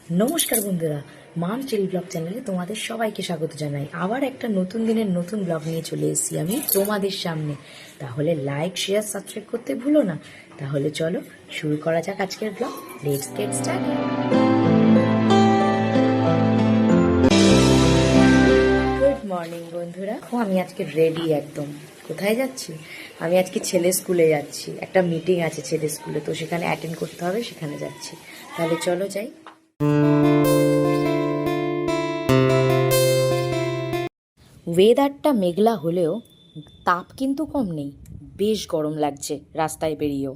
নমস্কার বন্ধুরা, মাম চিল ব্লগ চ্যানেলে তোমাদের সবাইকে স্বাগত জানাই। আবার একটা নতুন দিনের নতুন ব্লগ নিয়ে চলে এসেছি আমি তোমাদের সামনে। তাহলে লাইক, শেয়ার, সাবস্ক্রাইব করতে ভুলো না। তাহলে চলো শুরু করা যাক আজকের blog. Let's get started. Good morning বন্ধুরা। আমি আজকে রেডি একদম। কোথায় যাচ্ছি? আমি আজকে ছেলে স্কুলে যাচ্ছি। একটা মিটিং আছে ছেলে স্কুলে, তো সেখানে অ্যাটেন্ড করতে হবে, সেখানে যাচ্ছি। তাহলে চলো যাই। ওয়েদারটা মেঘলা হলেও তাপ কিন্তু কম নেই, বেশ গরম লাগছে রাস্তায় বেরিয়েও।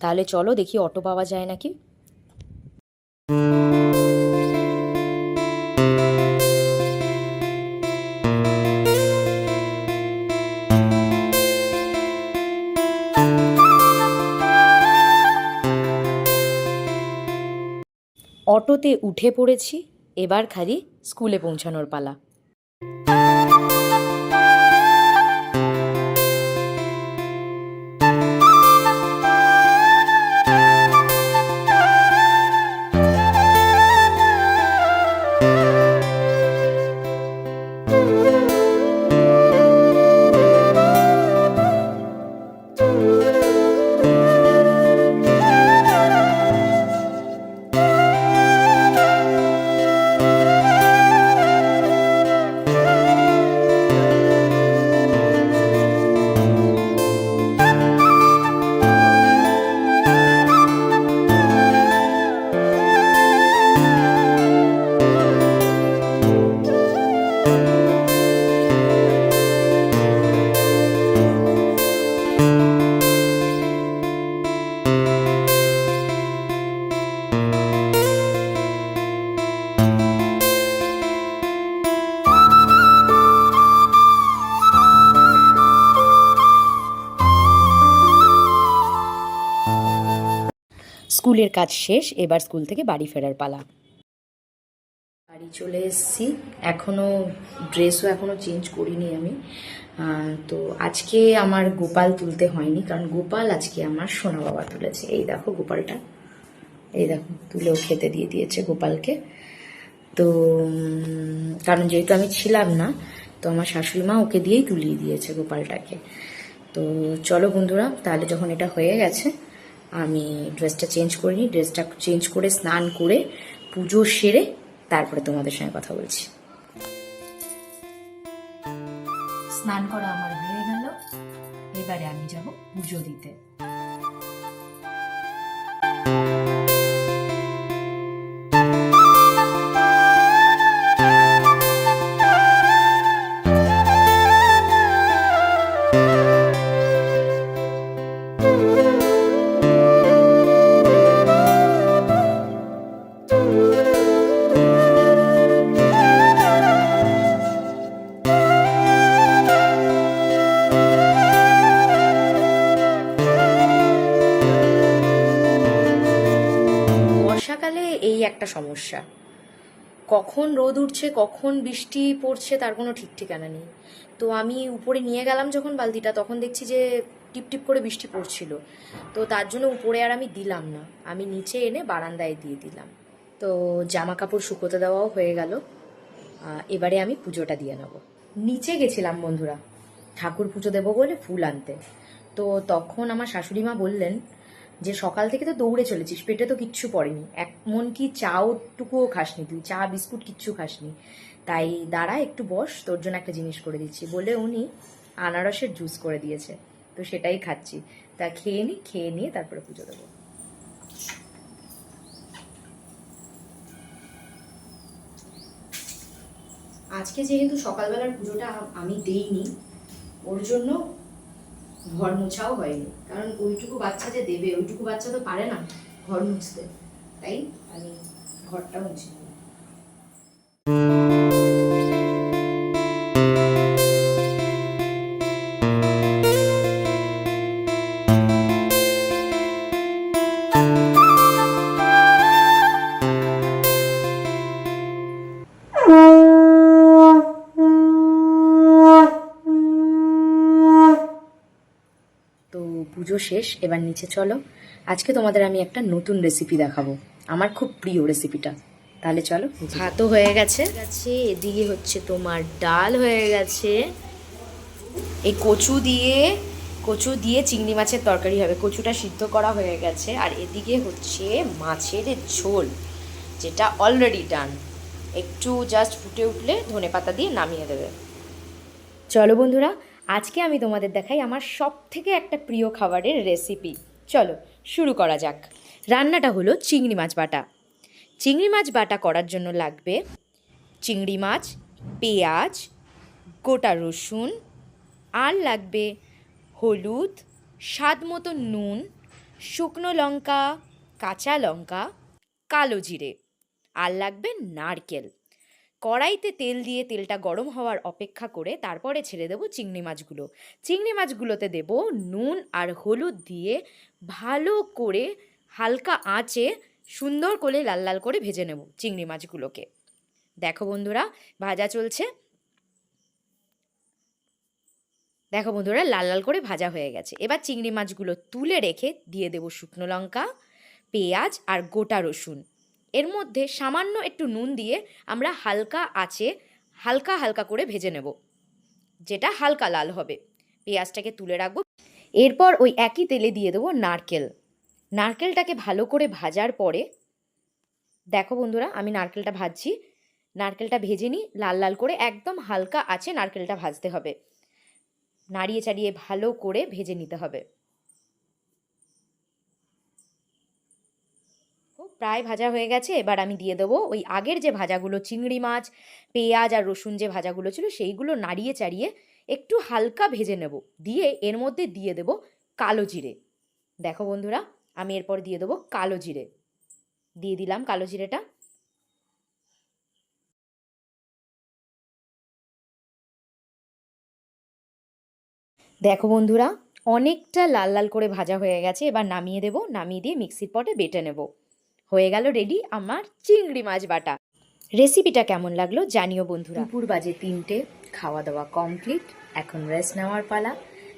তাহলে চলো দেখি অটো পাওয়া যায় নাকি। অটোতে উঠে পড়েছি, এবার খালি স্কুলে পৌঁছানোর পালা। স্কুলের কাজ শেষ, এবার স্কুল থেকে বাড়ি ফেরার পালা। বাড়ি চলে এসেছি, এখনও ড্রেসও চেঞ্জ করিনি আমি। তো আজকে আমার গোপাল তুলতে হয়নি, কারণ গোপাল আজকে আমার সোনা বাবা তুলেছে। এই দেখো গোপালটা, এই দেখো তুলেও খেতে দিয়ে দিয়েছে গোপালকে। তো কারণ যেহেতু আমি ছিলাম না, তো আমার শাশুড়ি মা ওকে দিয়েই তুলিয়ে দিয়েছে গোপালটাকে। তো চলো বন্ধুরা, তাহলে যখন এটা হয়ে গেছে আমি ড্রেসটা চেঞ্জ করিনি, ড্রেসটা চেঞ্জ করে স্নান করে পুজো সেরে তারপরে তোমাদের সঙ্গে কথা বলছি। স্নান করা আমার হয়ে গেল, এবারে আমি যাব পুজো দিতে। বর্ষাকালে এই একটা সমস্যা, কখন রোদ উঠছে কখন বৃষ্টি পড়ছে তার কোনো ঠিক ঠিকানা নেই। তো আমি উপরে নিয়ে গেলাম যখন বালতিটা, তখন দেখছি যে টিপ টিপ করে বৃষ্টি পড়ছিল। তো তার জন্য উপরে আর আমি দিলাম না, আমি নিচে এনে বারান্দায় দিয়ে দিলাম। তো জামা কাপড় শুকোতে দেওয়াও হয়ে গেল, এবারে আমি পুজোটা দিয়ে নেব। নিচে গেছিলাম বন্ধুরা ঠাকুর পুজো দেবো বলে ফুল আনতে। তো তখন আমার শাশুড়ি মা বললেন যে সকাল থেকে তো দৌড়ে চলেছিস, পেটে তো কিচ্ছু পড়েনি, এমনকি চাও টুকুও খাসনি, তুই চা বিস্কুট কিচ্ছু খাসনি, তাই দাঁড়া একটু বস, তোর জন্য একটা জিনিস করে দিচ্ছি বলে উনি আনারসের জুস করে দিয়েছে। তো সেটাই খাচ্ছি, তা খেয়ে নিয়ে তারপরে পুজো দেবো। আজকে যেহেতু সকালবেলার পুজোটা আমি দেইনি, ওর জন্য ঘর মোছাও হয়নি, কারণ ওইটুকু বাচ্চা যে দেবে, ওইটুকু বাচ্চা তো পারে না ঘর মুছতে, তাই আমি ঘরটা মুছি। পুজো শেষ, এবার নিচে চলো। আজকে তোমাদের আমি একটা নতুন রেসিপি দেখাবো, আমার খুব প্রিয় রেসিপিটা। তাহলে চলো, ভাতও হয়ে গেছে, এদিকে হচ্ছে তোমার ডাল হয়ে গেছে, এই কচু দিয়ে চিংড়ি মাছের তরকারি হবে, কচুটা সিদ্ধ করা হয়ে গেছে। আর এদিকে হচ্ছে মাছের ঝোল, যেটা অলরেডি ডান, একটু জাস্ট ফুটে উঠলে ধনেপাতা দিয়ে নামিয়ে দেবে। চলো বন্ধুরা, আজকে আমি তোমাদের দেখাই আমার সব থেকে একটা প্রিয় খাবারের রেসিপি। চলো শুরু করা যাক। রান্নাটা হলো চিংড়ি মাছ বাটা। চিংড়ি মাছ বাটা করার জন্য লাগবে চিংড়ি মাছ, পেঁয়াজ, গোটা রসুন, আর লাগবে হলুদ, স্বাদ মতো নুন, শুকনো লঙ্কা, কাঁচা লঙ্কা, কালো জিরে, আর লাগবে নারকেল। কড়াইতে তেল দিয়ে তেলটা গরম হওয়ার অপেক্ষা করে তারপরে ছেড়ে দেবো চিংড়ি মাছগুলো। চিংড়ি মাছগুলোতে দেব নুন আর হলুদ দিয়ে ভালো করে হালকা আঁচে সুন্দর করে লাল লাল করে ভেজে নেব চিংড়ি মাছগুলোকে। দেখো বন্ধুরা, ভাজা চলছে। দেখো বন্ধুরা, লাল লাল করে ভাজা হয়ে গেছে। এবার চিংড়ি মাছগুলো তুলে রেখে দিয়ে দেবো শুকনো লঙ্কা, পেঁয়াজ আর গোটা রসুন। এর মধ্যে সামান্য একটু নুন দিয়ে আমরা হালকা আঁচে হালকা হালকা করে ভেজে নেব, যেটা হালকা লাল হবে। পেঁয়াজটাকে তুলে রাখবো। এরপর ওই একই তেলে দিয়ে দেবো নারকেল। নারকেলটাকে ভালো করে ভাজার পরে, দেখো বন্ধুরা আমি নারকেলটা ভাজছি, নারকেলটা ভেজে নিই লাল লাল করে, একদম হালকা আঁচে নারকেলটা ভাজতে হবে, নাড়িয়ে চাড়িয়ে ভালো করে ভেজে নিতে হবে। প্রায় ভাজা হয়ে গেছে। এবার আমি দিয়ে দেবো ওই আগের যে ভাজাগুলো, চিংড়ি মাছ, পেঁয়াজ আর রসুন যে ভাজাগুলো ছিল, সেইগুলো নাড়িয়ে চাড়িয়ে একটু হালকা ভেজে নেব। দিয়ে এর মধ্যে দিয়ে দেবো কালো জিরে। দেখো বন্ধুরা, আমি এরপর দিয়ে দেবো কালো জিরে। দিয়ে দিলাম কালো জিরেটা। দেখো বন্ধুরা, অনেকটা লাল লাল করে ভাজা হয়ে গেছে। এবার নামিয়ে দেবো, নামিয়ে দিয়ে মিক্সির পটে বেটে নেব। হয়ে গেল রেডি আমার চিংড়ি মাছ বাটা। রেসিপিটা কেমন লাগলো জানিও বন্ধুরা। দুপুর বাজে 3টে, খাওয়া দাওয়া কমপ্লিট, এখন রেস্ট নেওয়ার পালা।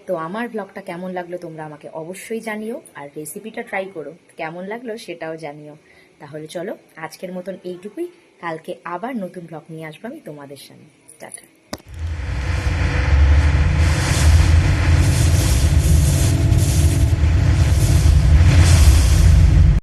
তো আমার ব্লগটা কেমন লাগলো তোমরা আমাকে অবশ্যই জানিও, আর রেসিপিটা ট্রাই করো, কেমন লাগলো সেটাও জানিও। তাহলে চলো আজকের মতন এইটুকুই, কালকে আবার নতুন ব্লগ নিয়ে আসবো আমি তোমাদের সামনে। টাটা।